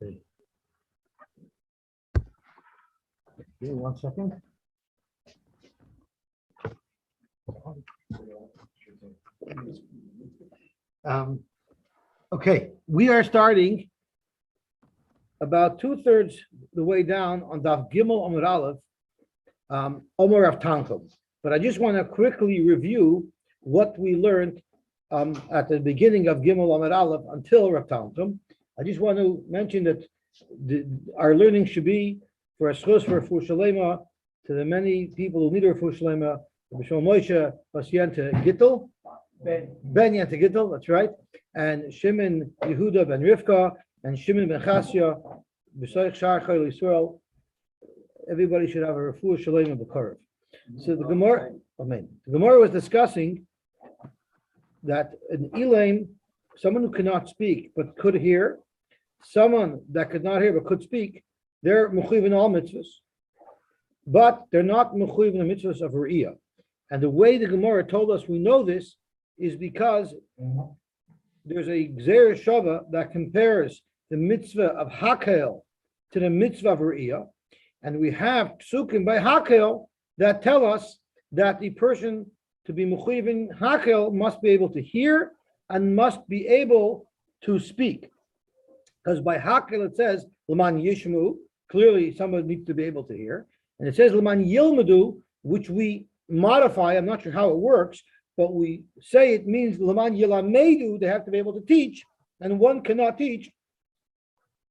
Okay. Give me 1 second. Okay, we are starting about 2/3 the way down on Daf Gimel Amud Aleph, Omer of Tanchum. But I just want to quickly review what we learned at the beginning of Gimel Amud Aleph until Rav Tanchum. I just want to mention that our learning should be for a schus for Refuah Shalema to the many people who need a Refuah Shalema, B'Shem Moshe Basiyanta Gittel, Ben Yanta Gittel, that's right, and Shimon Yehuda ben Rivka, and Shimon ben Chasya, B'Soich Shar Chayil Yisrael. Everybody should have a Refuah Shalema B'Korav. So the Gemara, Amen. The Gemara was discussing that an Elaim, someone who cannot speak but could hear, someone that could not hear but could speak, they're mechuyev in all mitzvahs, but they're not mechuyev in the mitzvahs of Re'iyah. And the way the Gemara told us we know this is because there's a Gzeir Shava that compares the mitzvah of Hakel to the mitzvah of Re'iyah, and we have psukim by Hakel that tell us that the person to be mechuyev in Hakel must be able to hear and must be able to speak. Because by Hakel it says L'man Yishmu, clearly somebody needs to be able to hear, and it says L'man Yilmadu, which we modify. I'm not sure how it works, but we say it means L'man Yilamedu, they have to be able to teach, and one cannot teach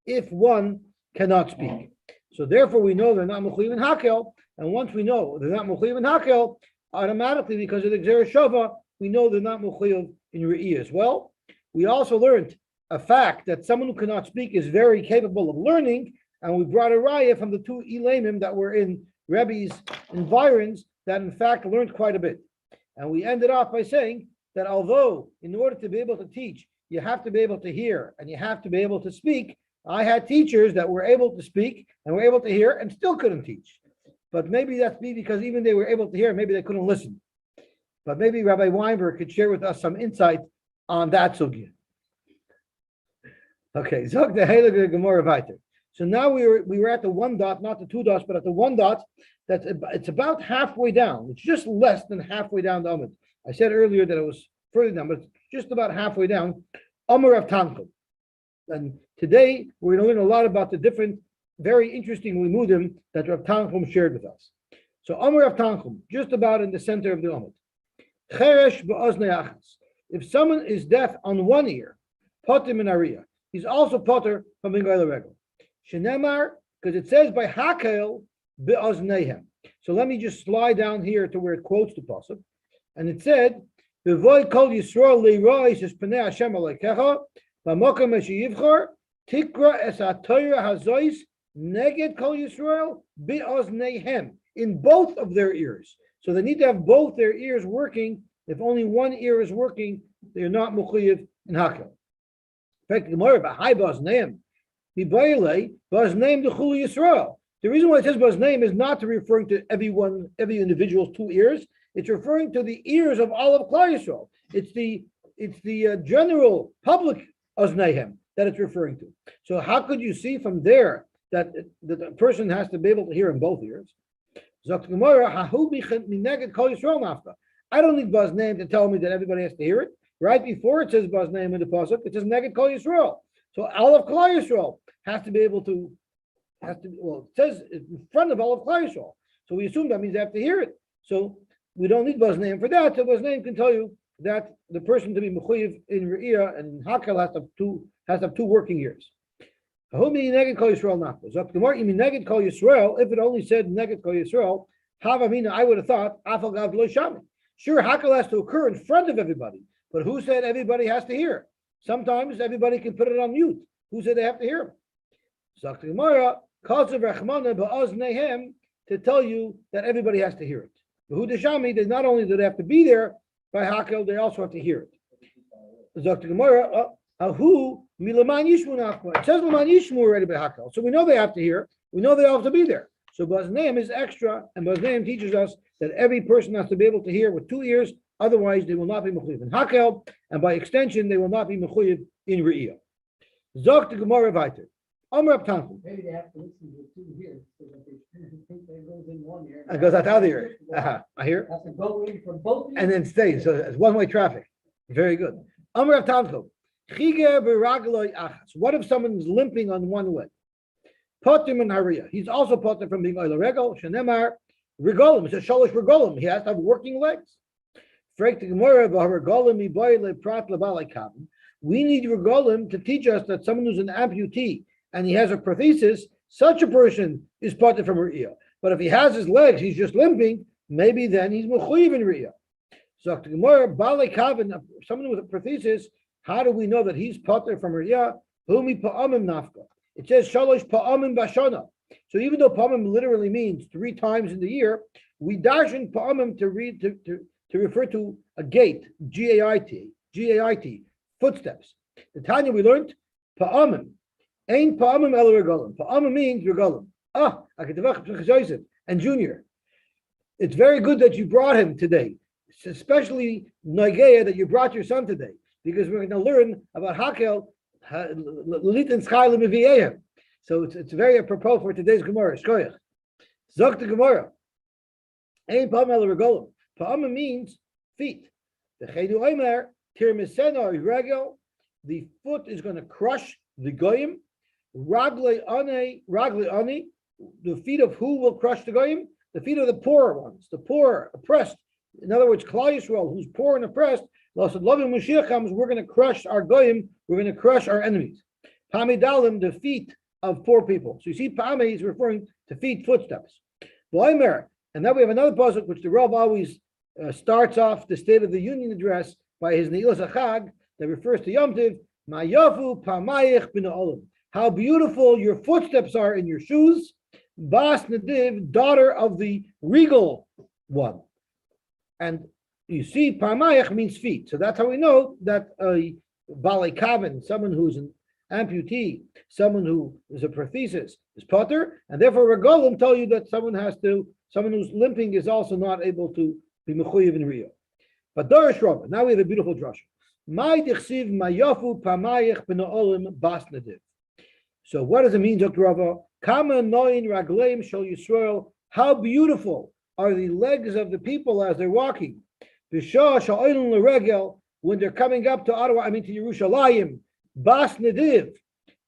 if one cannot speak. So therefore we know they're not mechuyev in Hakel, and once we know they're not mechuyev in Hakel, automatically because of the Gzeir Shava, we know they're not mechuyev in Re'iyah as well. We also learned a fact that someone who cannot speak is very capable of learning, and we brought a raya from the two Elaimim that were in Rebbe's environs that in fact learned quite a bit. And we ended off by saying that although in order to be able to teach, you have to be able to hear and you have to be able to speak, I had teachers that were able to speak and were able to hear and still couldn't teach. But maybe that's because even they were able to hear, maybe they couldn't listen. But maybe Rabbi Weinberg could share with us some insight on that sugya. Okay, Zog the Heilige Gemara weiter. So now we were at the 1 dot, not the 2 dots, but at the 1 dot. It's about halfway down. It's just less than halfway down the Amud. I said earlier that it was further down, but it's just about halfway down. Omer of Tanchum. And today we're going to learn a lot about the different, very interesting limudim that Rav Tanchum shared with us. So Omer of Tanchum, just about in the center of the Amud. Cheresh ba'oznei achas. If someone is deaf on one ear, potim in ariyah, he's also potter from being goy l'regel. Shenemar, because it says by Hakel be'ozneihem. So let me just slide down here to where it quotes the pasuk, and it said, "V'voy kol Yisrael le'rois es pnei Hashem alekecha, v'mokem eshiyivchor tikra es ha'torah hazois neged kol Yisrael be'ozneihem." In both of their ears. So they need to have both their ears working. If only one ear is working, they're not mechuyev in Hakel. In fact, the Gemara about high b'ozneihem. The reason why it says Baz name is not referring to every individual's 2 ears. It's referring to the ears of all of Klal Yisrael. It's the general public Ozneihem that it's referring to. So how could you see from there that the person has to be able to hear in both ears? I don't need Baz name to tell me that everybody has to hear it. Right before it says Baz name in the pasuk, it says Neged Kol Yisrael. So all of Klal Yisrael has to be able to, it says in front of all of Klal Yisrael. So we assume that means they have to hear it. So we don't need Baz name for that. So Baz name can tell you that the person to be mechuyev in Re'iyah and Hakel has to have 2 working ears. If it only said Neged Kol Yisrael, I would have thought Afal Gav Lo Shami. Sure, Hakel has to occur in front of everybody, but who said everybody has to hear? Sometimes everybody can put it on mute. Who said they have to hear him? To tell you that everybody has to hear it. They not only do they have to be there by Hakel, they also have to hear it. It says L'man Yishmu already by Hakel. So we know they have to hear. We know they all have to be there. So Baz name is extra, and Baz name teaches us that every person has to be able to hear with 2 ears. Otherwise, they will not be mechuyev in Hakel, and by extension, they will not be mechuyev in Re'iyah. Zok the Gemara weiter. Amr Tanchum. Maybe they have to listen to it too here, so that they think that goes in one ear. It goes out the other ear. I hear. Has to go in from both ears. And then stays. So it's one-way traffic. Very good. Amr Tanchum. Chiger b'ragloi achas. What if someone's limping on one leg? Potim and Haria. He's also potim from being oil regel. Shenemar regolim. It's a shalosh regolim. He has to have working legs. We need regolim to teach us that someone who's an amputee and he has a prothesis, such a person is potim from Riyah. But if he has his legs, he's just limping, maybe then he's mechuyev in Riyah. So the Gemara, Balei Kavin, someone with a prothesis, how do we know that he's potter from Riyah? Humi pa'amim nafka. It says shalosh pa'amim bashana. So even though pa'amim literally means 3 times in the year, we darshan pa'amim to read to refer to a gait, G-A-I-T, footsteps. The Tanya we learned pa'amim, ain't pa'amim el regalim. Pa'amim means regalim. And Junior, it's very good that you brought him today. Especially Nageya that you brought your son today, because we're going to learn about Hakel, Lalit and Schailim V'Yehem. So it's very apropos for today's Gemara. Shkoyach. Zok the Gemara. Ein Pa'am el Regolim. Pa'am means feet. The Chedu Omer, Tirmisena Regel, the foot is going to crush the Goyim. Ragle Ani, the feet of who will crush the Goyim? The feet of the poor ones, the poor, oppressed. In other words, Klal Yisrael, who's poor and oppressed, loving Mashiach comes, we're going to crush our goyim, we're going to crush our enemies. Pami Dalim, the feet of poor people. So you see, Pami is referring to feet, footsteps. Boimer, and then we have another pasuk which the Rav always starts off the State of the Union address by his Ne'ilas HaChag that refers to Yom Tiv, Mayafu Pamayich bin Olam. How beautiful your footsteps are in your shoes, Bas Nadiv, daughter of the regal one. And you see, Parmayach means feet. So that's how we know that a Balei Kavin, someone who's an amputee, someone who is a prothesis, is potter, and therefore Regolim tell you that someone who's limping is also not able to be mechuyev in Riyah. But Dorish Rava, now we have a beautiful drasha. Mai dichsiv mayafu Parmayach b'na'olim bas nadiv. So what does it mean, Dr. Rava? Kama noin ragleim shel Yisrael. How beautiful are the legs of the people as they're walking. When they're coming up to Ottawa, to Yerushalayim, Bas Nadiv,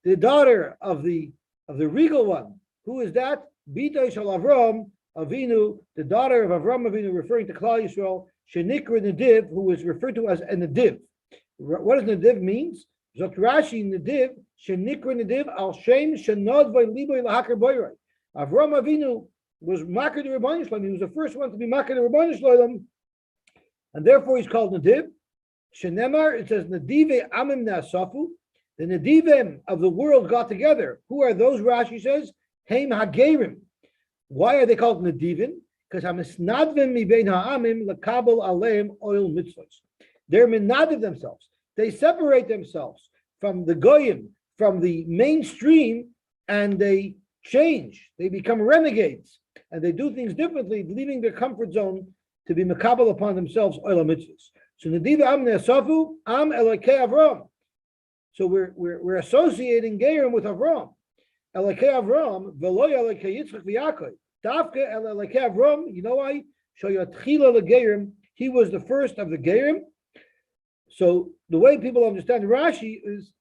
the daughter of the regal one. Who is that? Bita Shal Avram Avinu, the daughter of Avram Avinu, referring to Klal Yisrael, Shenikra Nadiv, who is referred to as a Nadiv. What does Nadiv means? Zot Rashi Nadiv, Shenikra Nadiv, Al Shem Shenod Vayliboy Lahakar Boyrai. Avram Avinu was Makar the Rebbeinu Shalom. He was the first one to be Makar the Rebbeinu Shalom, and therefore he's called Nadiv. Shenemar, it says Nadive Amim Nasafu. The Nadivim of the world got together. Who are those? Rashi says Heim Hagerim. Why are they called Nadivim? Because Hamisnadvim Mibein Ha'amim Lakabel Aleim Oil Mitzvos. They're Minadiv themselves. They separate themselves from the Goyim, from the mainstream, and they change. They become renegades. And they do things differently, leaving their comfort zone to be makabel upon themselves oil mitzvahs. So Nadiv Am Nesafu Am Elokei Avram. So we're associating Gerim with Avram. Elokei Avram Veloy Elokei Yitzchak v'Yaakov. Dafke Elokei Avram. You know why? Shoyatchila leGerim. He was the first of the Gerim. So the way people understand Rashi is,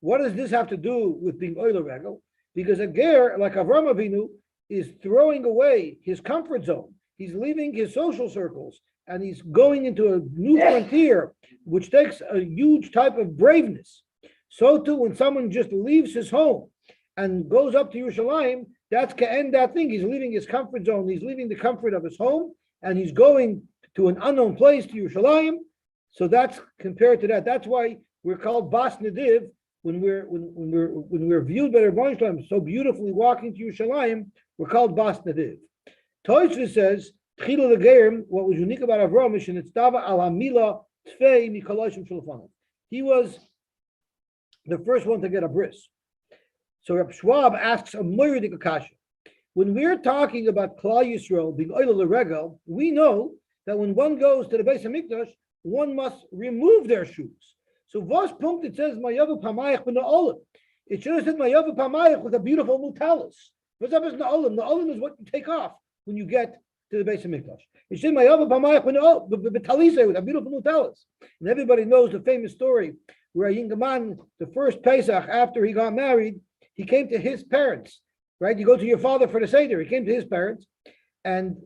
what does this have to do with being oil regel? Because a ger like Avram Avinu is throwing away his comfort zone. He's leaving his social circles and he's going into a new frontier, which takes a huge type of braveness. So too, when someone just leaves his home and goes up to Yerushalayim, that's ka'en that thing. He's leaving his comfort zone. He's leaving the comfort of his home and he's going to an unknown place, to Yerushalayim. So that's compared to that. That's why we're called Bas Nadiv. When we're viewed by the Rebbeinu Shalom so beautifully walking to Yerushalayim, we're called Bas Nadiv. Tosfos says, Tchila leGerim, what was unique about Avram is Shenitztava al Hamila Tfei Mikoloshim Shulchanov. He was the first one to get a bris. So Reb Schwab asks a moiridik akasha. When we're talking about Klal Yisrael being oil leregel, we know that when one goes to the Beis Hamikdash, one must remove their shoes. So Vos Punkt, it says Mayavu Pamayach B'Na'olim. It should have said Mayavu Pamayach with a beautiful new talus. What's up is Na'olim. Na'olim is what you take off when you get to the base of Mikdash. It should Mayavu Pamayach with Talisa with a beautiful new talus. And everybody knows the famous story where a young man, the first Pesach after he got married, he came to his parents. Right? You go to your father for the Seder. He came to his parents, and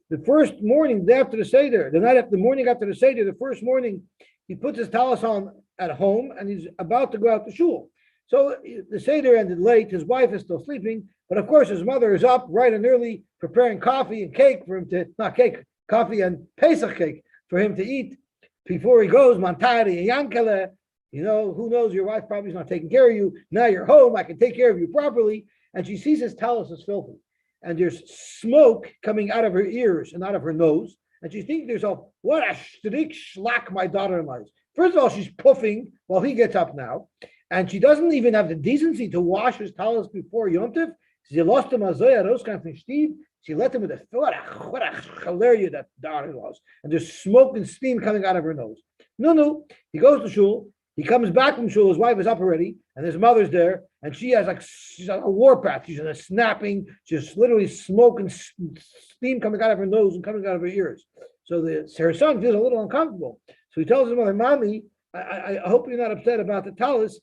the first morning after the Seder, the morning after the Seder, the first morning, he puts his talis on at home, and he's about to go out to shul. So the Seder ended late. His wife is still sleeping, but of course his mother is up bright and early, preparing coffee and cake for him to, not cake, coffee and Pesach cake for him to eat before he goes. Mantari and Yankele, who knows? Your wife probably is not taking care of you. Now you're home. I can take care of you properly. And she sees his talus is filthy, and there's smoke coming out of her ears and out of her nose. And she's thinking to herself, what a shtirik shlack my daughter-in-law is. First of all, she's puffing while he gets up now. And she doesn't even have the decency to wash his talus before Yom Tov. She lost him those kind of things. She let him with a what a chalaria that daughter-in-law is. And there's smoke and steam coming out of her nose. No. He goes to shul. He comes back from shul. His wife is up already, and his mother's there, and she's like a warpath. She's snapping. She's literally smoke and steam coming out of her nose and coming out of her ears. So her son feels a little uncomfortable. So he tells his mother, "Mommy, I hope you're not upset about the talus,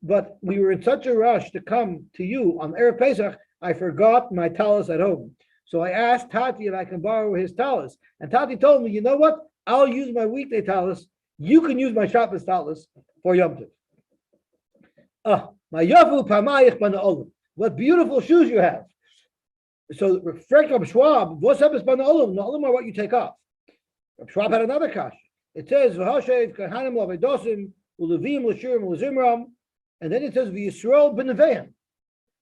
but we were in such a rush to come to you on Erev Pesach, I forgot my talus at home. So I asked Tati if I can borrow his talus, and Tati told me, you know what? I'll use my weekday talus. You can use my Shabbos talus for Yom Tov." My Yafu Pamayich Bana Olam. What beautiful shoes you have. So reflect on Schwab, what's up is Bana Olam? The Olam are what you take off. Schwab had another kash. It says V'hashev Kahanim Lavedosim Ulevim L'shurim L'zimram, and then it says V'Yisrael B'Neveim.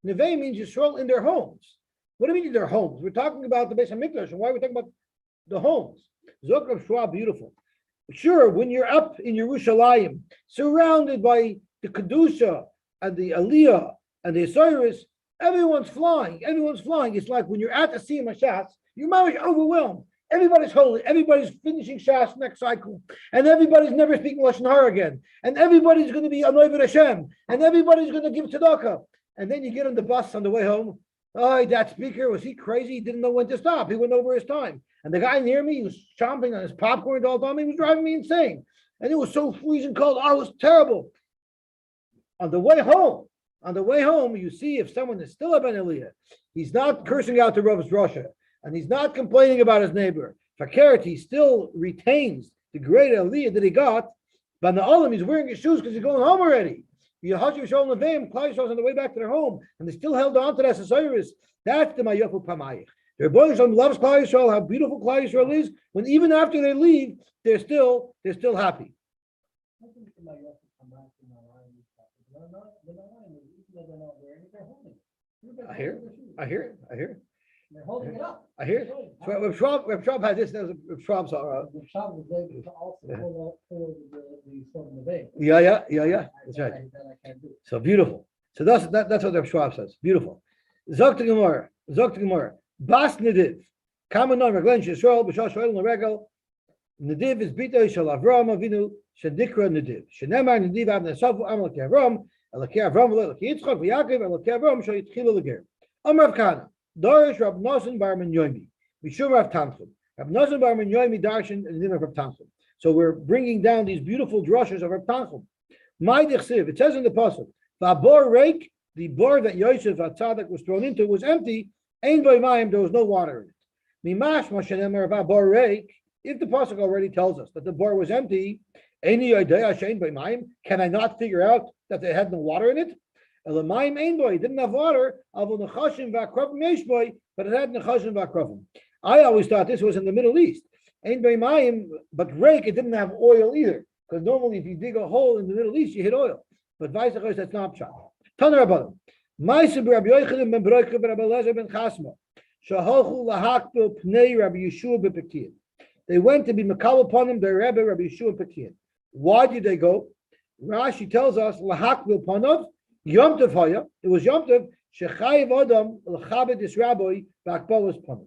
Neveim means Yisrael in their homes. What do you mean in their homes? We're talking about the Beis HaMikdash, and why are we talking about the homes? Zok of Schwab, beautiful. Sure, when you're up in Yerushalayim, surrounded by the Kedusha and the Aliyah and the Osiris, everyone's flying. It's like when you're at the Siyum HaShas, you're overwhelmed. Everybody's holy. Everybody's finishing Shas next cycle. And everybody's never speaking Lashon Hara again. And everybody's going to be Anoived Hashem. And everybody's going to give tzedakah. And then you get on the bus on the way home. Oh, that speaker, was he crazy? He didn't know when to stop. He went over his time. And the guy near me, he was chomping on his popcorn all the time. He was driving me insane. And it was so freezing cold. Oh, it was terrible. On the way home, you see if someone is still a Ben Eliyah, he's not cursing out the Rav's Rasha, and he's not complaining about his neighbor. Fakert, he still retains the great Eliyah that he got. But the Olam, he's wearing his shoes because he's going home already. Klai Yisrael's on the way back to their home, and they still held on to that Osiris. That's the Mayafu Pamayich. Their boy loves Klai Yisrael, how beautiful Klai Yisrael is, when even after they leave, they're still happy. I hear it. They're holding it up. I hear it. So Reb Schwab had this. Reb Schwab saw. The shop was able to also pull the from the vein. Yeah. That's right. That I can't do. So beautiful. So that's what Reb Schwab says. Beautiful. Zok to Gemara. Bas Nediv. Common name Reglen Yisrael b'shal shoel l'regel. Nediv is bita shel Avram Avinu shedikra Nediv. Shenemar Nediv av nesavu am l'kei Avram l'kei Avram l'kei Yitzchak v'Yaakov l'kei Avram shel yitchilu l'ger. Amar Kana. Darish Rab Nosson Bar Menyomi. Mishum Rav Tanchum. Rab Nosson Bar Menyomi Darshan and the name of Rav Tanchum. So we're bringing down these beautiful drushes of Rav Tanchum. My Dichsiv, it says in the pasuk, V'abor reik, the bor that Yosef HaTzadik was thrown into was empty. Ein bo mayim, there was no water in it. Mimash Moshenemer V'abor reik. If the pasuk already tells us that the bor was empty, Eini Yodea Shein bo mayim. Can I not figure out that they had no water in it? Elamayim ein boy, didn't have water. Avol nechashim v'akrofim yesh boy, but it had nechashim v'akrofim. I always thought this was in the Middle East. Ein boy mayim, but rake, it didn't have oil either. Because normally, if you dig a hole in the Middle East, you hit oil. But vice versa, that's not pshat. Taner Rabbanim. Ma'aseh Rabbi Yochanan ben Beroika ben Rabbi Elazar ben Chasma. Shahochu lahakbil pnei Rabbi Yeshua bePekiyin. They went to be makal upon him, their Rebbe Rabbi Yeshua Pekiyin. Why did they go? Rashi tells us lahakbil panav. Yom Tov Haya, it was Yom Tov, Shechayiv Adam l'chabed his rabbi b'akbalas panim.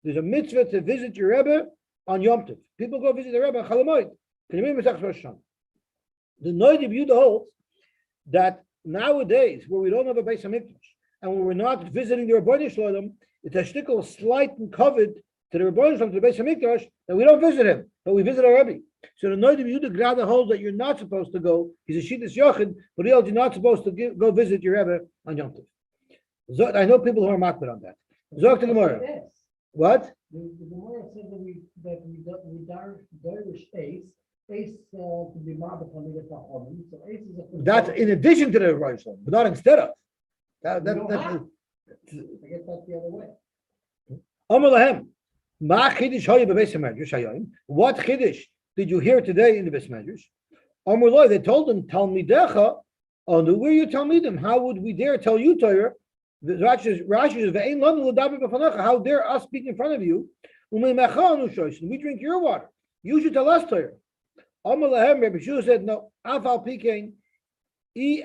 There's a mitzvah to visit your Rebbe on Yom Tov. People go visit the Rebbe on Chalamoid. The Noid of Yehuda holds that nowadays, where we don't have a Beis Hamikdash, and when we're not visiting the Rebbeinu Shalom, it's a shtickle slight and covet to the Rebbeinu Shalom, to the Beis Hamikdash, that we don't visit him, but we visit our Rebbe. So the Noid of Yehuda Grada holds that you're not supposed to go. He's a Shittas Yochid, but he holds you're not supposed to go visit your Rebbe on Yom Tov. I know people who are makbid on that. Zok to Gemara. What? The Gemara said that we Darish Ace to be mad upon the Ha'omim. So Ace is a. That's in addition to the Rebbeinu Shalom, but not instead of. I guess that's the other way. Amar lahem, ma chiddush hayu bebeis hamedrash hayom? What chiddush did you hear today in the beis hamedrash? Amar lo, they told him, Talmidecha, where you Talmidim? How would we dare tell you Torah? Rashi says, ve'ein lanu l'daber b'fanecha. How dare us speak in front of you? U'meimecha anu shoysin. We drink your water. You should tell us Torah. Amar lahem, Rabbi Shua said, no. Afal pikein. It's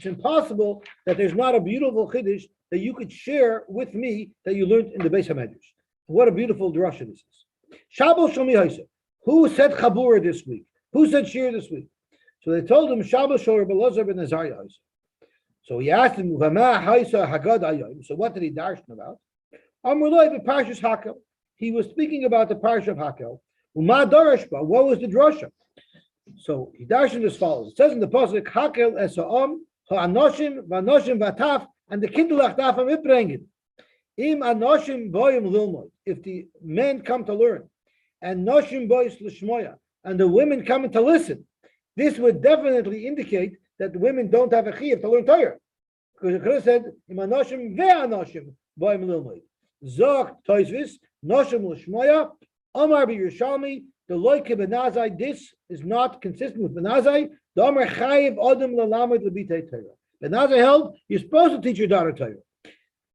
impossible that there's not a beautiful chiddush that you could share with me that you learned in the Beis Hamedrash. What a beautiful drasha this is. Shabbos Shomi Haisa. Who said Chabura this week? Who said Shir this week? So they told him Shabbos Shor Belazar ben Azariah Haisa. So he asked him, Vama Haisa Hagad Ayim. So what did he darshan about? Amrullah the Parshas Hakel. He was speaking about the Parsha of Hakel. Uma Darashba. What was the drasha? So he darshan as follows. It says in the pasuk, Hakel esa'am ha'anoshim v'anoshim v'ataf, and the kindlach dafam mitbringen. Im anoshim boyim lilmod. If the men come to learn, and noshim boys l'shmoya, and the women come to listen, this would definitely indicate that the women don't have a chiyuv to learn Torah, because the Chris said, Im anoshim ve'anoshim boyim lilmod. Zok toisvis noshim l'shmoya Omar b'Yerushalmi. The loike benazai, this is not consistent with benazai. The Omer chayiv odem lelamed lebitei Torah. Benazai held you're supposed to teach your daughter Torah,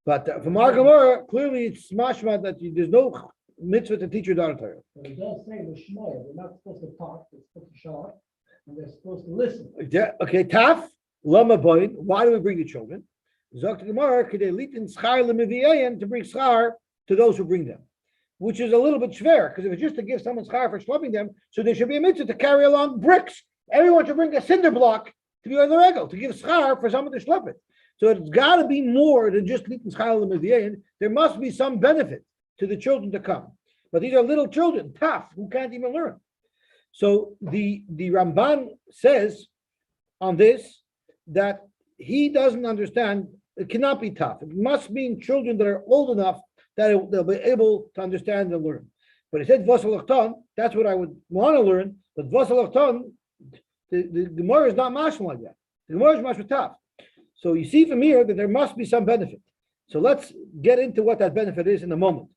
but from our Gemara clearly it's mashma that there's no mitzvah to teach your daughter Torah. But it does say the Shmoya, they're not supposed to talk, they're supposed to show up, and they're supposed to listen. Okay, taf lama boin. Why do we bring the children? Zok to Gemara k'dei litin schar lemiviyayin, to bring schar to those who bring them, which is a little bit schwer, because if it's just to give someone schar for schlepping them, so there should be a mitzvah to carry along bricks. Everyone should bring a cinder block to be on the regal, to give schar for someone to schlepp it. So it's got to be more than just litin schar lemiviyayin. There must be some benefit to the children to come. But these are little children, tough, who can't even learn. So the Ramban says on this that he doesn't understand, it cannot be tough. It must mean children that are old enough that they'll be able to understand and learn. But he said Vasalachtan, that's what I would want to learn, but Vasalachtan, the Gemara is not mashma like that. The Gemara is mashma tough. So you see from here that there must be some benefit. So let's get into what that benefit is in a moment.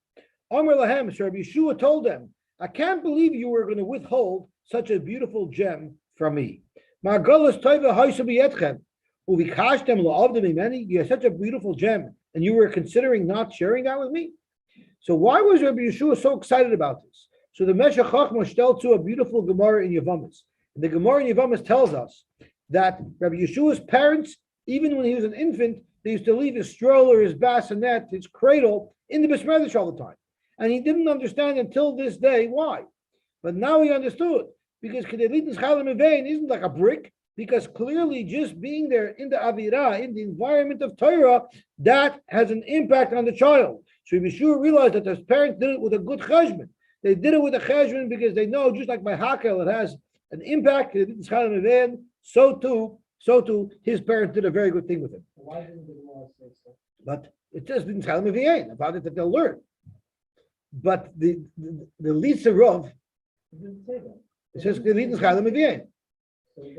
Amr Lahem, Rabbi Yeshua told them, I can't believe you were going to withhold such a beautiful gem from me. You have such a beautiful gem, and you were considering not sharing that with me? So why was Rabbi Yeshua so excited about this? So the Meshech Chochmah tells to a beautiful Gemara in Yevamos. The Gemara in Yevamos tells us that Rabbi Yeshua's parents, even when he was an infant, they used to leave his stroller, his bassinet, his cradle in the Beis Medrash all the time. And he didn't understand until this day why. But now he understood, because Kedelitin Chalim Evein isn't like a brick, because clearly just being there in the Avirah, in the environment of Torah, that has an impact on the child. So Rabbi Yeshua realized that his parents did it with a good cheshbon. They did it with a cheshbon because they know, just like by Hakel, it has an impact. Kedelitin Chalim Evein, so too, his parents did a very good thing with him. Why didn't the Gemara say so? But it says Chalim Evein about it that they'll learn. But the Lisa Rov, it says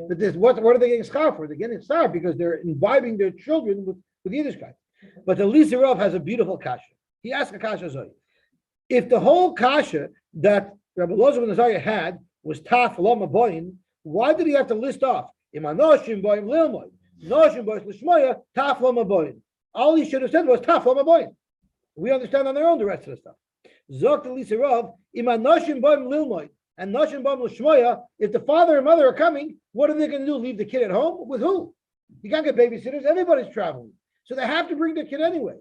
but this, what are they getting schar for? They're getting schar because they're imbibing their children with Yiddishkeit. But the Lisa Rov has a beautiful kasha. He asked a kasha Zoy. If the whole kasha that Rabbi Elazar ben Azariah had was taf lama boyin, why did he have to list off imanoshim boyim lilmoy, noshim boyim lishmoya, taf lama boyin? All he should have said was taf lama boyin. We understand on their own the rest of the stuff. Zok to Lisa Rav, imanoshim boim lilmoy and noshim boim l'shmoya. If the father and mother are coming, what are they going to do? Leave the kid at home? With who? You can't get babysitters. Everybody's traveling, so they have to bring their kid anyway.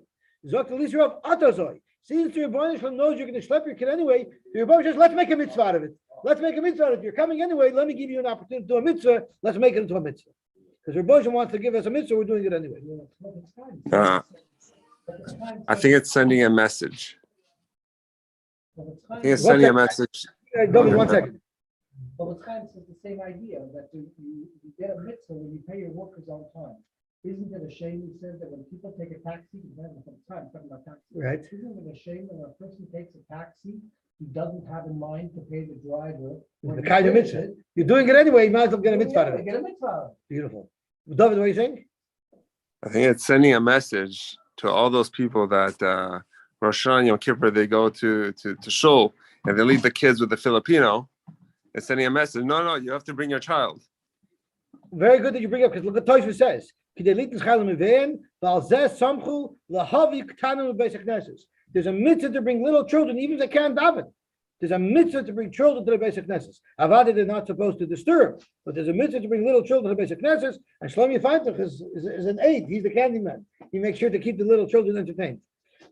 Zok to Lisa Rav, atazoy. Since the Rebbeinu Shalom knows you're going to schlep your kid anyway, the Rebbeinu says, let's make a mitzvah out of it. let's make a mitzvah. If you're coming anyway, let me give you an opportunity to do a mitzvah. Let's make it into a mitzvah. Because Rebbe wants to give us a mitzvah, we're doing it anyway. I think it's sending a message. I think it's sending a message. David, 1 second. But what's kind of the same idea that you get a mitzvah when you pay your workers on time. Isn't it a shame, he says, that when people take a taxi, talking about taxi, Right. isn't it a shame when a person takes a taxi, he doesn't have in mind to pay the driver? The kind of mitzvah. You're doing it anyway, you might as well get a mitzvah out of it. Get a mitzvah. Beautiful. David, what are you saying? I think it's sending a message to all those people that Rosh Hashanah, Yom Kippur, they go to shul and they leave the kids with the Filipino. It's sending a message. No, you have to bring your child. Very good that you bring up, because look what Toshva says. There's a mitzvah to bring little children, even if they can't daven. There's a mitzvah to bring children to the basic Knesset. Avada they're not supposed to disturb, but there's a mitzvah to bring little children to the basic Knesset. And Shlomi Feintuch is an aide. He's the candy man. He makes sure to keep the little children entertained.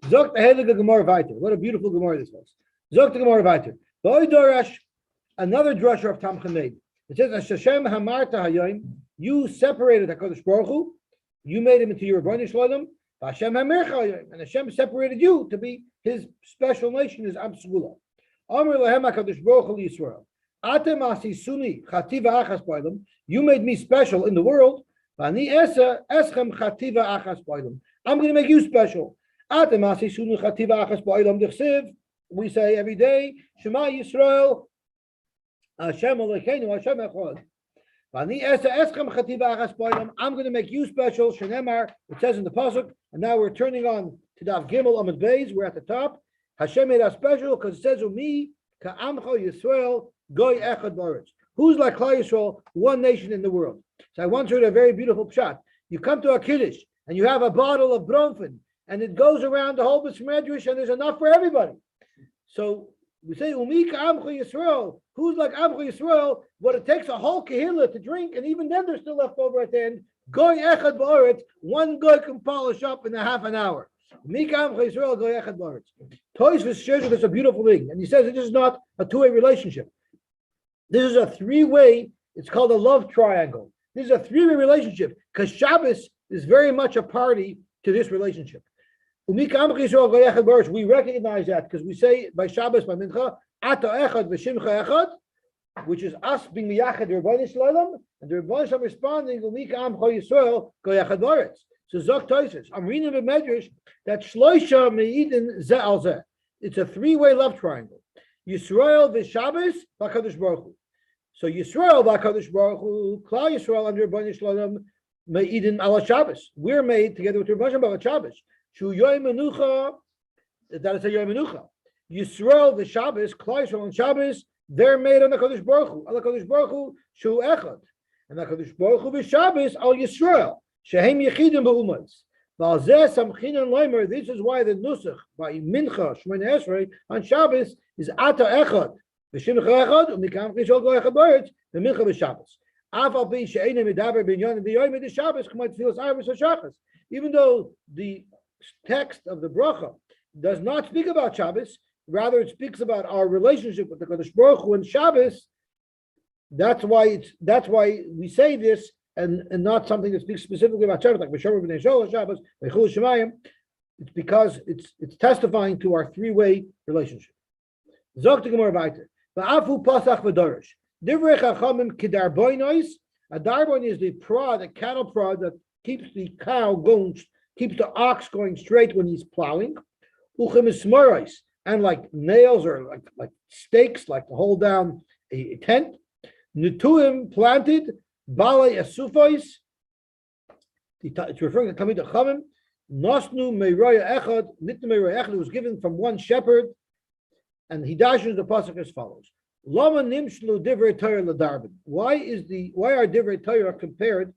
Zok the Heilige Gemara weiter. What a beautiful Gemara this was. Zok the Gemara weiter. Boi Dorash, another drasher of Tam Chamed. It says, Hashem Hamarta Hayoim, you separated HaKadosh Baruch Hu, you made him into your Rebbeinu Shalom, Hashem Hamircha Hayoim, and Hashem separated you to be his special nation, his Am Segula. Amr Lahem HaKadosh Baruch Hu Yisrael, Atem Asisuni Chativa Achas B'Olam, you made me special in the world, Vani Esa Eschem Chativa Achas B'Olam, I'm going to make you special. Atem Asisuni Chativa Achas B'Olam D'chsiv, we say every day, Shema Yisrael, Hashem Elokeinu, Hashem Echad. I'm going to make you special. Shenemar, it says in the pasuk, and now we're turning on to Daf Gimel Amud Beis. We're at the top. Hashem made us special because it says, "Umi ka'amcha Yisrael goy echad ba'aretz." Who's like Klal Yisrael, one nation in the world? So I once heard a very beautiful pshat. You come to a kiddush and you have a bottle of Bronfen, and it goes around the whole B'Shem Medrash, and there's enough for everybody. So we say, Umi ka'amcha Yisrael. Who's like Amcha Yisrael? What it takes a whole kehillah to drink, and even then there's still left over at the end. Goy echad ba'aretz. One goy can polish up in a half an hour. Umi ka'amcha Yisrael goy echad ba'aretz. Toys shares with us a beautiful thing, and he says this is not a two-way relationship. This is a three-way. It's called a love triangle. This is a three-way relationship because Shabbos is very much a party to this relationship. We recognize that because we say by Shabbos, by Mincha, Ata Echad v'Shimcha Echad, which is us being Miyachad the Rebbeinu Shalom, and the Rebbeinu Shalom responding, Umika Amcha Yisrael Go Yachad B'Aretz. So Zok Toises, I'm reading the Medrash that Shloisha Meidin Zeh Al Zeh. It's a three-way love triangle. Yisrael v'Shabbos v'Kadosh Baruch Hu. So Yisrael v'Kadosh Baruch Hu, Klal Yisrael under Rebbeinu Shalom Meidin Al Shabbos. We're made together with Rebbeinu Shalom Shabbos. Shu Yom Menucha. That is a Yom Menucha. Yisrael the Shabbos, Klal Yisrael and Shabbos, they're made on the Kadosh Baruch Hu. Al Kadosh Baruch Hu Shu Echad, and the Kadosh Baruch Hu v'Shabbos Al Yisrael Shehem Yechidim B'Umas. V'Alzeh Samchinan Leimer. This is why the Nusach by Mincha Shemona Esrei on Shabbos is Ata Echad v'Shimcha Echad u'Mikam Chishol Go Echad B'Aretz the Mincha v'Shabbos. Afal Pi She'einem Medaber Binyan the Yom the Shabbos K'may Tfilas Arvis HaShachas. Even though the text of the bracha does not speak about Shabbos, rather it speaks about our relationship with the Kadosh Baruch Hu and Shabbos. That's why we say this and not something that speaks specifically about Shabbos, like B'Shomer B'nei Shol Shabbos, B'Chul Shemayim. It's because it's testifying to our three-way relationship. Zok to Gemara Vayter. Va'afu pasach v'dorish. Divrei Chachamim kidarboinois. A darboin is the prod, a cattle prod that keeps the cow going, keeps the ox going straight when he's plowing. Uchim is smorais, and like nails or like stakes, like to hold down a tent. Nutuim planted, balei asufos. It's referring to Talmid Chachamim. Nosnu meiroya echad, nitnu meiroya echad. It was given from one shepherd, and he dashes the pasuk as follows: Lama nimshlu divrei Torah ladarbin. Why are divrei Torah compared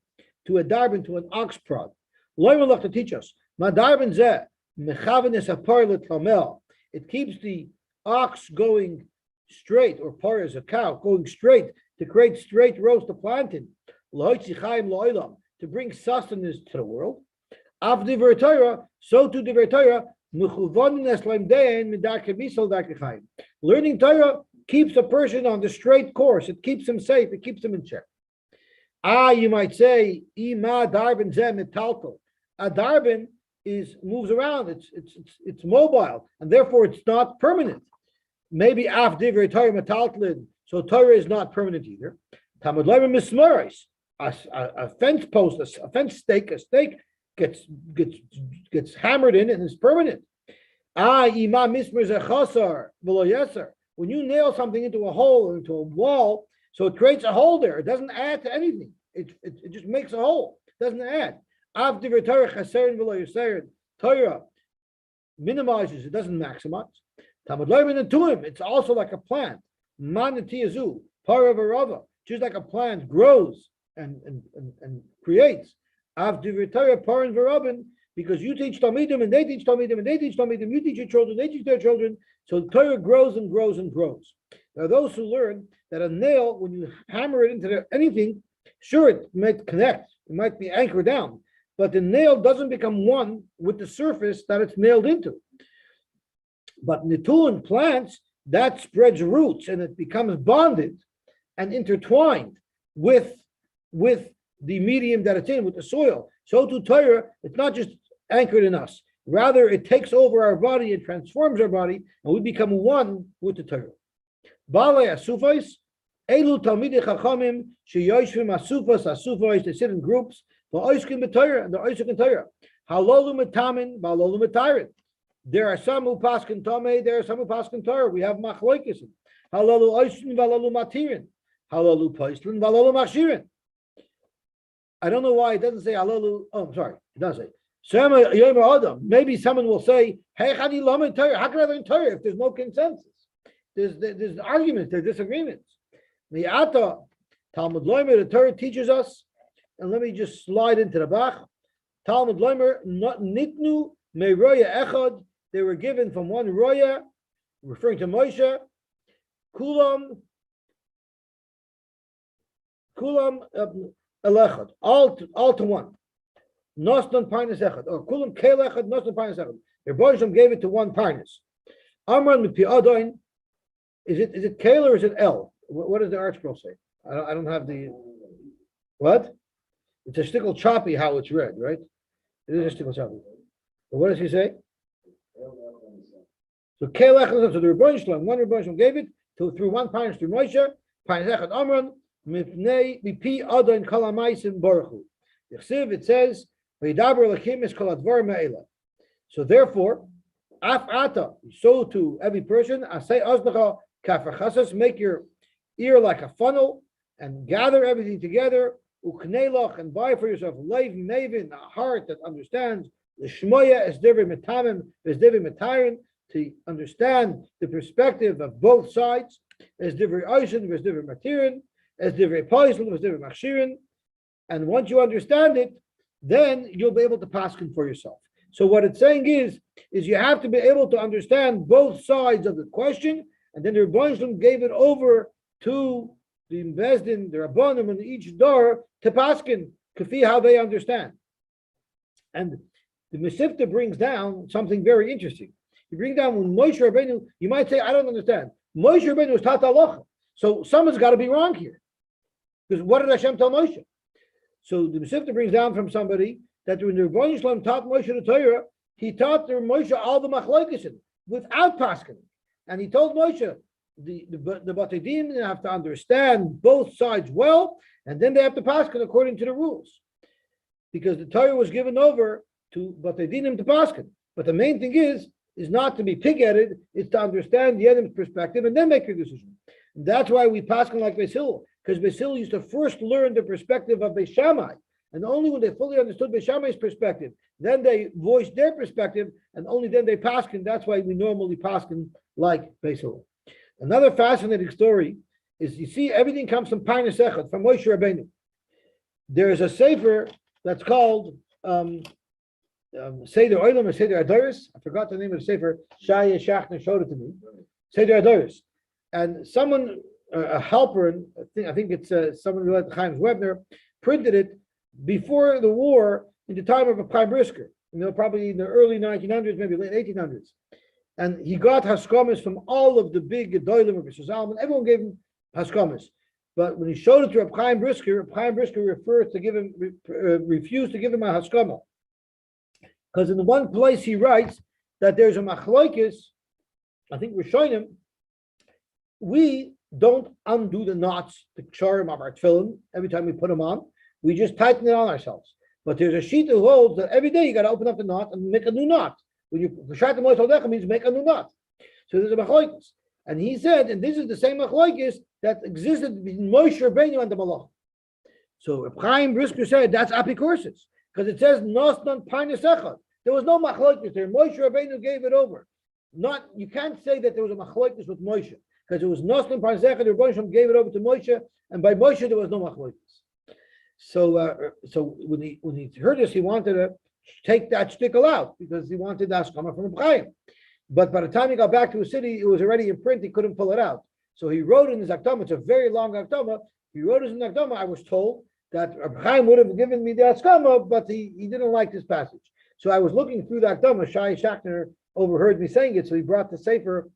to a darbin, to an ox prod? Loyal enough to teach us. Madarbin zeh mechavenes hapar letlamel. It keeps the ox going straight, or par is a cow going straight to create straight rows to planting. Loitzi chaim loilam, to bring sustenance to the world. Av divrei Torah, so to divrei Torah, mechuvanin eslaim dein midarke bisol darke chaim. Learning Torah keeps a person on the straight course. It keeps him safe. It keeps him in check. You might say, Ima darbin zeh metaltal. A darbin moves around. It's mobile, and therefore it's not permanent. Maybe af divrei Torah metaltlin. So Torah is not permanent either. Tamud leimer mismaris. A fence post, a fence stake, gets hammered in and is permanent. Ima mismar zechasar v'lo yeser. When you nail something into a hole, into a wall, so it creates a hole there. It doesn't add to anything. It just makes a hole. It doesn't add. Av divrei Torah chaserin v'lo yeser. Torah minimizes. It doesn't maximize. Tamud leimer netuim. It's also like a plant. Man tiyazu paravarava. Just like a plant grows and creates. Av divrei Torah parin v'rabin. Because you teach Talmidim and they teach Talmidim and they teach Talmidim, you teach your children, they teach their children. So the Torah grows and grows and grows. There are those who learn that a nail, when you hammer it into anything, sure, it might connect, it might be anchored down, but the nail doesn't become one with the surface that it's nailed into. But Nitulin plants, that spreads roots and it becomes bonded and intertwined with the medium that it's in, with the soil. So to Torah, it's not just anchored in us. Rather, it takes over our body and transforms our body, and we become one with the Torah. Balei asufos, elu talmidei chachamim sheyoshvim asufos. They sit in groups. Va'oiskin b'Torah, and they're oisik in Torah. Halolu metamin, balolu metarin. There are some who paskin tamei. There are some who paskin Torah. We have machloikis. Halolu oiskin, valolu matirin. Halolu poislin, valolu machshirin. I don't know why it doesn't say halalu. Oh, I'm sorry. It does say. Maybe someone will say, "Hey, how can I learn Torah if there's no consensus? There's arguments, there's disagreements." Mi'ata Talmud Loimer, the Torah teaches us, and let me just slide into the back. Talmud Loimer nitnu me roya echad. They were given from one roya, referring to Moshe. Kulam. Elechad, all to one. Nosnon parnas echad, or kulam kel echad, nosnon parnas echad. Their Bosham gave it to one parnas. Amran mipi adoin. Is it kel or is it el? What does the article say? I don't have the what? It's a stickle choppy how it's read, right? It is a stickle choppy. But what does he say? So kel echad. So the Rebbeinu Shalom, one Rebbeinu Shalom gave it through one parnas through Moshe. Parnas echad Amran. It says, so therefore, so to every person, make your ear like a funnel and gather everything together, and buy for yourself a heart that understands to understand the perspective of both sides, as divrei oishin, as divrei matirin, as divrei poisel, as divrei machshirin, and once you understand it, then you'll be able to paskin for yourself. So what it's saying is you have to be able to understand both sides of the question, and then the Rebbeinu Shalom gave it over to the Bezdin, the Rabbanim, and each door to paskin, kafi how they understand. And the Mesivta brings down something very interesting. You bring down when Moshe Rabbeinu, you might say, I don't understand. Moshe Rabbeinu was taught halacha. So someone's got to be wrong here. Because what did Hashem tell Moshe? So the Mesivta brings down from somebody that when the Rebbeinu Shalom taught Moshe the Torah, he taught the Moshe all the machlokes without paskin. And he told Moshe, the Batei Din have to understand both sides well, and then they have to paskin according to the rules. Because the Torah was given over to Batei Dinim to paskin. But the main thing is not to be pig-headed, it's to understand the Edim's perspective and then make your decision. And that's why we paskin like Beis Hillel, because Beis Hillel used to first learn the perspective of Beis Shammai, and only when they fully understood Beis Shammai's perspective, then they voiced their perspective, and only then they paskin. That's why we normally paskin like Beis Hillel. Another fascinating story is, you see, everything comes from Parnas Echad, from Moshe Rabbeinu. There is a sefer that's called Seder Olam or Seder Adoris. I forgot the name of the sefer. Shaya Shachner showed it to me. Seder Adoris. And someone, a helper, and I think it's someone related to Chaim Webner, printed it before the war in the time of a prime brisker. Probably in the early 1900s, maybe late 1800s. and he got haskamas from all of the big gedolim of Zalman. Everyone gave him haskamas. But when he showed it to Reb Chaim Brisker refused to give him a haskama. Because in the one place he writes that there's a machlokes, I think Rishonim, we don't undo the knots, the ksharim of our tefillin every time we put them on. We just tighten it on ourselves. But there's a sheet that holds that every day you got to open up the knot and make a new knot. When you Peshat Moed means make a new knot. So there's a machlokes. And he said, and this is the same machlokes that existed between Moshe Rabbeinu and the Malach. So Reb Chaim Brisker said that's apikorsis, because it says Nosnan Parnas Echad. There was no machlokes there. Moshe Rabbeinu gave it over. You can't say that there was a machlokes with Moshe, because it was Nosnan Parnas Echad. The Rebbe Shem gave it over to Moshe, and by Moshe there was no machlokes. So when he heard this, he wanted to take that shtickle out because he wanted the haskama from Reb Chaim. But by the time he got back to his city, it was already in print. He couldn't pull it out. So he wrote in his Akdama. It's a very long Akdama. He wrote in his Akdama. I was told that Reb Chaim would have given me the haskama, but he didn't like this passage. So I was looking through the Akdama. Shai Shachner overheard me saying it, so he brought the sefer.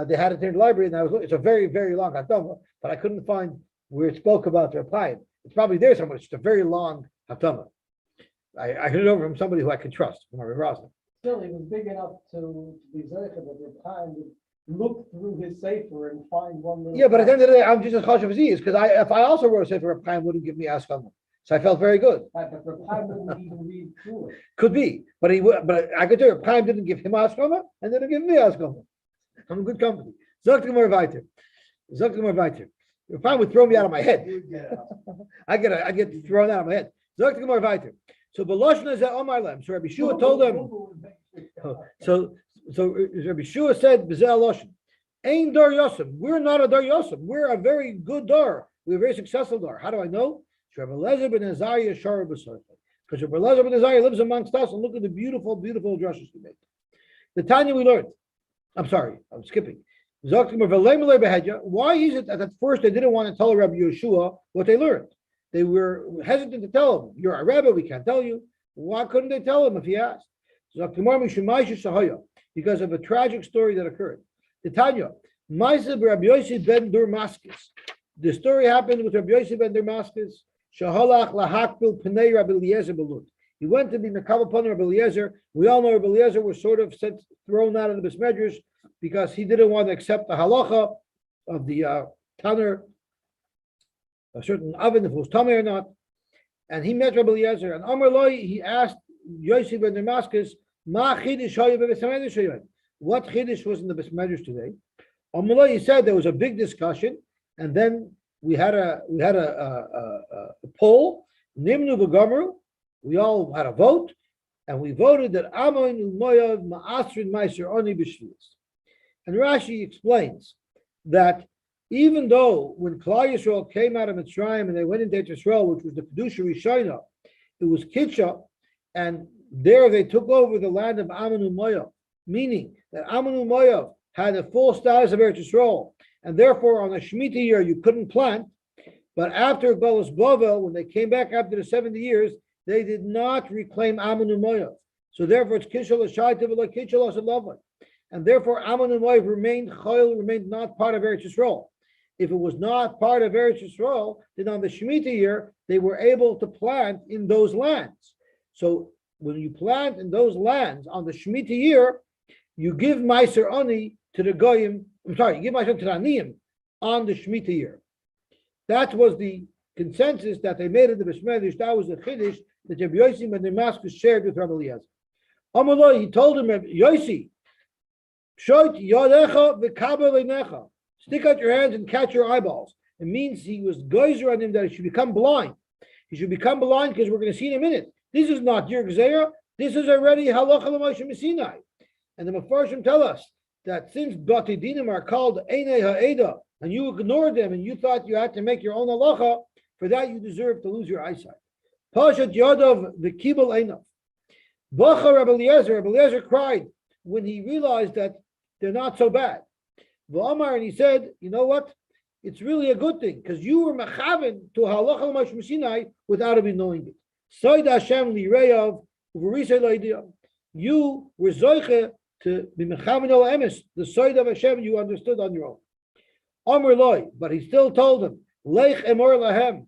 They had it in the library, and it's a very, very long Akdama, but I couldn't find where it spoke about Reb Chaim. It's probably there somewhere. It's just a very long Akdama. I heard it over from somebody who I can trust, from Rabbi Rosner. Still, he was big enough to be zeicha that Reb Chaim would look through his sefer and find one little. Yeah, but at the end of the day, I'm just as chashav as he is, because if I also wrote a sefer, Reb Chaim wouldn't give me haskama. So I felt very good. But Reb Chaim wouldn't even read through it. Could be, but he would. But I could tell you, Reb Chaim didn't give him haskama and didn't give me haskama. I'm in good company. Zok Gemara Vayter. Reb Chaim would throw me out of my head. I get thrown out of my head. Zok Gemara Vayter. So Beloshna is Omar Lem. So Rabbi Shua told them. So Rabbi Shua said, "B'zeh Loshen, Ein Dar Yosem. We're not a Dar Yosem. We're a very good Dar. We're a very successful Dar. How do I know? Rabbi Lezer ben Azariah Shara B'Sarfei. Because Rabbi Lezer ben Azariah lives amongst us, and look at the beautiful, beautiful drushes we made. The Tanya we learned. I'm sorry, I'm skipping. Why is it that at first they didn't want to tell Rabbi Yeshua what they learned? They were hesitant to tell him. You're a rabbi, we can't tell you. Why couldn't they tell him if he asked? Because of a tragic story that occurred. The Tanya, the story happened with Rabbi Yossi ben Damascus. He went to be Mekabel upon Rabbi Eliezer. We all know Rabbi Eliezer was sort of thrown out of the Besmedrash because he didn't want to accept the halacha of the Tanner, a certain oven, if it was Tameh or not. And he met Rabbi Eliezer. And Amar Loi, he asked Yossi ben Damascus, Ma chidish hayu beBesmedrash hayu? What chidish was in the Besmedrash today? Amar Loi, he said there was a big discussion, and then we had a poll. Nimnu v'gamru. We all had a vote, and we voted that Amon Moyav Ma'asrin Meiser Oni B'Shvius. And Rashi explains that even though when Klal Yisrael came out of Mitzrayim and they went into Yisrael, which was the Kedusha Rishona, it was Kitcha, and there they took over the land of Amon Moyav, meaning that Amon Moyav had a full status of Eretz Yisrael, and therefore on a Shemitah year you couldn't plant. But after Golos Bavel, when they came back after the 70 years, they did not reclaim Ammon and Moav. So therefore it's Kishal Ashaitiv like Kishal Asalavai. And therefore Ammon and Moav remained not part of Eretz Yisrael. If it was not part of Eretz Yisrael, then on the Shemitah year, they were able to plant in those lands. So when you plant in those lands on the Shemitah year, you give Meiser Ani to the Goyim, you give Meiser to the Aniyim on the Shemitah year. That was the consensus that they made in the Besmedrash. That was the Chiddush that Rabbi Yossi ben Damascus shared with Rabbi Eliezer. Amaloi, he told him, Yossi, shoit yodecha v'kabel einecha. Stick out your hands and catch your eyeballs. It means he was geyser on him that he should become blind. He should become blind because we're going to see in a minute. This is not your gzeira. This is already halacha l'moshe Sinai. And the Mefarshim tell us that since Bati Dinim are called Einei Ha'eda, and you ignored them and you thought you had to make your own halacha, for that you deserve to lose your eyesight. Pashat Yadav v'kibel einav. Bacha Rabbi Eliezer cried when he realized that they're not so bad. V'amar, and he said, you know what? It's really a good thing, because you were mechaven to halacha l'moshe Sinai without even knowing it. Soid Hashem li'reyav u'v'risei lo'idiyah. You were zoiche to be mechamin ol emes, the side of Hashem you understood on your own. Amr loy, but he still told him, Leich emor lahem,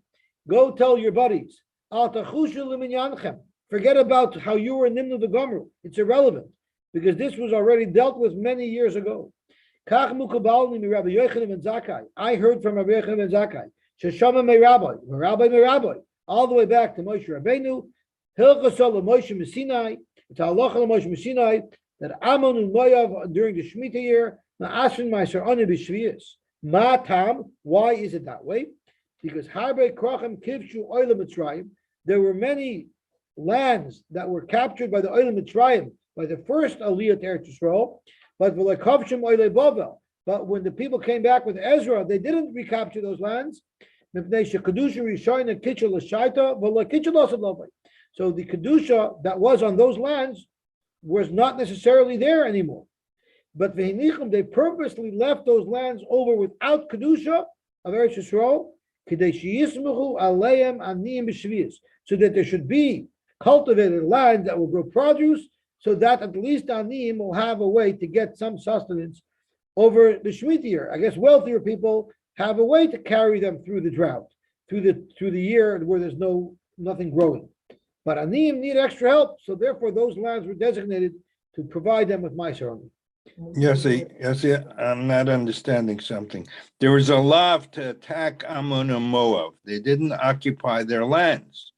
go tell your buddies, al tachushu l'minyanchem. Forget about how you were nimnu the gomer. It's irrelevant because this was already dealt with many years ago. Kach mukabalni mi Rabbi Yochanan ben Zakkai. I heard from Rabbi Yochanan ben Zakkai. Sheshama me Rabbi, all the way back to Moshe Rabbeinu. Hilchasol Moshe Messinai. It's halacha Moshe Messinai that Ammon and Moav during the Shemitah year ma'asrin ma'aser ani b'shviyas. Ma tam. Why is it that way? Because harbe krachem kivshu oila Mitzrayim. There were many lands that were captured by the oila Mitzrayim by the first Aliyah to Eretz Yisrael, but v'lekovshem oila Bavel. But when the people came back with Ezra, they didn't recapture those lands. So the Kedusha that was on those lands was not necessarily there anymore. But they purposely left those lands over without Kedusha of Eretz Yisrael, so that there should be cultivated land that will grow produce, so that at least Aniyim will have a way to get some sustenance over the Shemitah year. I guess wealthier people have a way to carry them through the drought, through the year where there's nothing growing. But Aniyim need extra help, so therefore those lands were designated to provide them with Meiser only. Yes, I'm not understanding something. There was a law to attack Ammon and Moab. They didn't occupy their lands.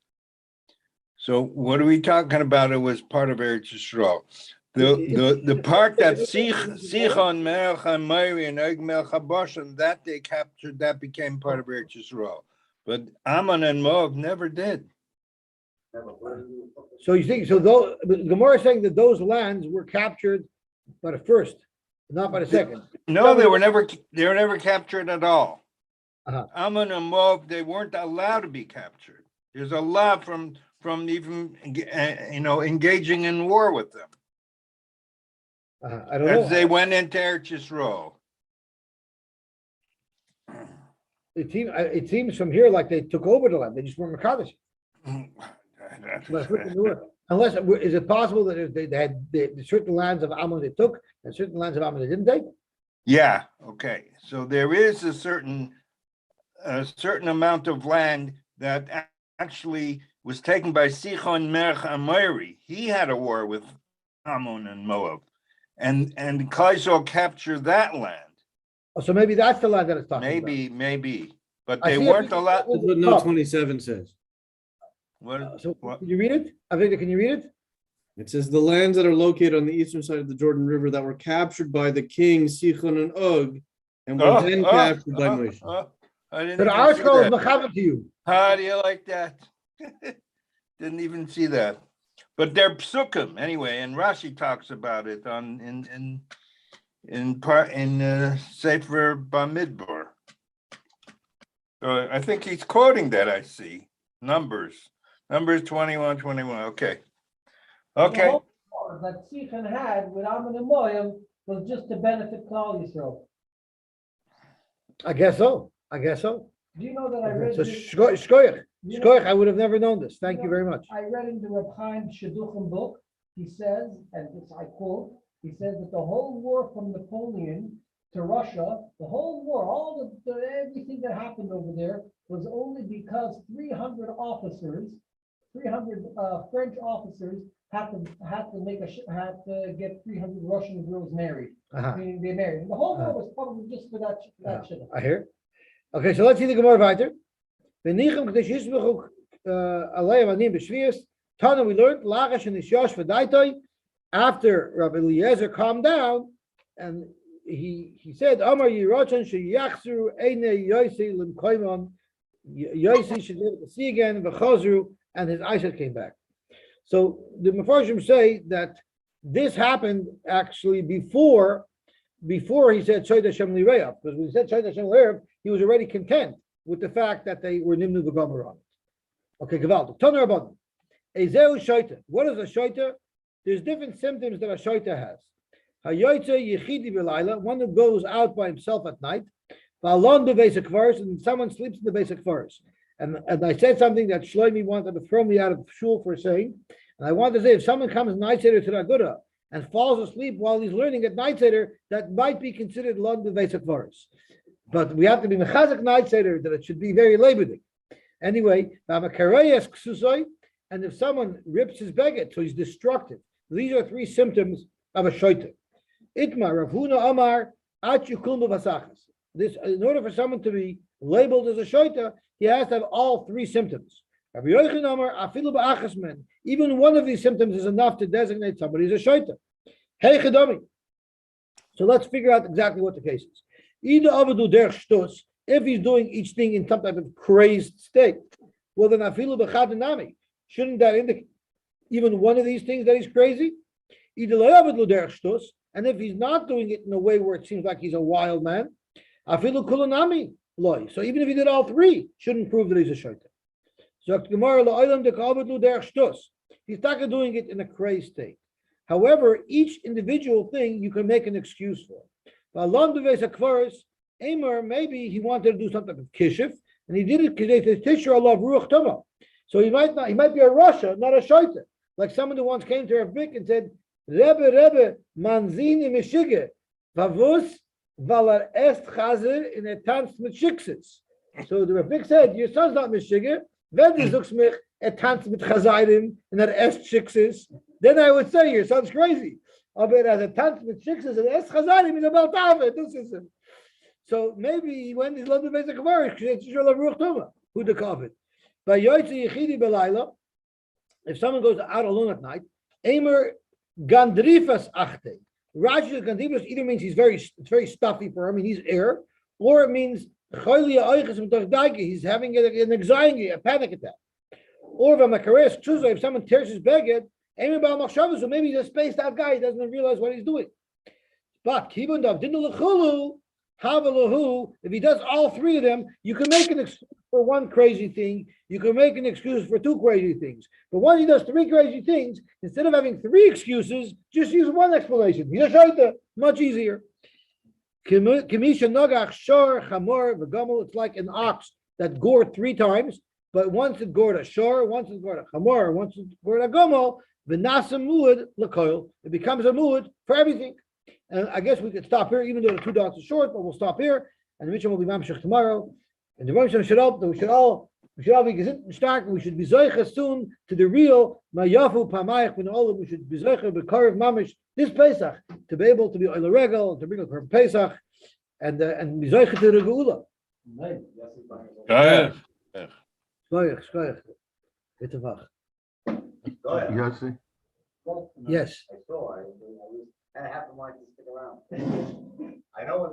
So what are we talking about? It was part of Eretz Yisrael. The part that Sichon, Melech HaMoav, and Og Melech HaBashan, that they captured, that became part of Eretz Yisrael. But Ammon and Moab never did. So you think the Gemara is saying that those lands were captured by the first, not by the second. No, they were never captured at all. Uh-huh. Ammon and Moab, they weren't allowed to be captured. There's a law from even engaging in war with them. I don't know. As they went into Eretz Yisrael. It seems from here like they took over the land. They just weren't Makadosh. Unless, is it possible that they had certain lands of Ammon they took and certain lands of Ammon they didn't take? Yeah, okay. So there is a certain amount of land that actually was taken by Sichon Melech HaMoav. He had a war with Ammon and Moab. And Kaisel captured that land. Oh, so maybe that's the land that it's talking about. Maybe. But they weren't allowed. That's what note 27 says. So can you read it? Avigdor, can you read it? It says the lands that are located on the eastern side of the Jordan River that were captured by the kings Sichon and Og and were then captured by Moshe. I didn't So the even see article is that. Mechaber to you. How do you like that? Didn't even see that. But they're psukim anyway, and Rashi talks about it in Sefer Bamidbar. So I think he's quoting that. I see Numbers 21. Okay. The whole war that Sichon had with Ammon and Moab was just to benefit Klal Yisrael. I guess so. Do you know that I read? So Shkoyach, I would have never known this. Thank you very much. I read in the Reb Chaim Shidduchim book. He says, and this I quote, he says that the whole war from Napoleon to Russia, the whole war, all everything that happened over there was only because 300 French officers had to get 300 Russian girls married. Meaning they married. And the whole war was probably just for that shit. I hear. Okay, so let's see the Gemara weiter. Tana, we learned Lachash and Ishash V'Daitoi. After Rabbi Eliezer calmed down, and he said, Amar Yirochan Sheyachzru Eine Yosy Limkoimon. Yosy should be able to see again, V'Chazru, and his eyesight came back. So the Mefarshim say that this happened actually before he said Shoyd Hashem Lireav, because when he said Shoyd Hashem Lireav, he was already content with the fact that they were Nimnu V'Gomer on it. Okay, Gavaldik. Toner Rabbanan. Ezeu Shoyta. What is a Shoyta? There's different symptoms that a Shoyta has. Hayoyta Yechidi B'Laila, one who goes out by himself at night. V'alon the basic verse, and someone sleeps in the basic verse. And I said something that Shlomi wanted to throw me out of shul for saying, and I want to say, if someone comes Naiseder to the Agura and falls asleep while he's learning at night seder, that might be considered lon b'veis forest. But we have to be mechazek night seder that it should be very labeling. Anyway, and if someone rips his beged, so he's destructive. These are three symptoms of a shoyter. Itmar Rav Huna Amar Achukulma Vasachas. This, in order for someone to be labeled as a shoyter, he has to have all three symptoms. Rabbi Yochanan Amar Afilu ba'achas men. Even one of these symptoms is enough to designate somebody as a shoyter. Hey chedami. So let's figure out exactly what the case is. Either avadu derech shtos, if he's doing each thing in some type of crazed state, well then afilu b'chadinami. Shouldn't that indicate even one of these things that he's crazy? Either lo avadu derech shtos, and if he's not doing it in a way where it seems like he's a wild man, afilu kulanami loy. So even if he did all three, shouldn't prove that he's a shoyter. So Gemara lo olam dekavadu derech shtos. He's not doing it in a crazed state. However, each individual thing you can make an excuse for. Maybe he wanted to do something with kishif, and he did it because so he might be a Russia, not a shoyter. Like someone who once came to Rav Bick and said, Rebbe, manzini mishige, vavus valar est chazer in a tanz mit shikses. So the Rav Bick said, your son's not mishige, wenn du suchst mich a tanz mit chazayrim in a est shikses, then I would say your son's crazy. But as a tanz mit shikses and est chazayrim is about tavet. This is it. So maybe when he's loved the basic Gemara, it's Shulav Ruch Tuma, who the covet. By Yosy Yichidi Belayla, if someone goes out alone at night, Emer Gandrifas Achte. Rashi Gandrifas either means it's very stuffy for him, and he's air, or it means he's having an anxiety, a panic attack. Or if someone tears his beged, so maybe he's a spaced out guy, he doesn't realize what he's doing. But if he does all three of them, you can make an excuse for one crazy thing. You can make an excuse for two crazy things. But when he does three crazy things, instead of having three excuses, just use one explanation. He's a shoyter, much easier. It's like an ox that gored three times, but once it gored a shor, once it gored a chamor, once it gored a gomel, it becomes a muad for everything. And I guess we could stop here, even though the 2 dots are short, but we'll stop here. And the mission will be mamshech tomorrow. And the Rosh Hashanah, we should all be gesund and stark. We should be zoicha soon to the real mayafu pamayach ben olam. We should be zoicha b'karev mamish this Pesach to be able to be oil regel, to bring a korban Pesach, and be zoicha to the geula. Shkoyach. Itavach. Yossi? Yes. I saw. I kind of have to want to stick around. I know.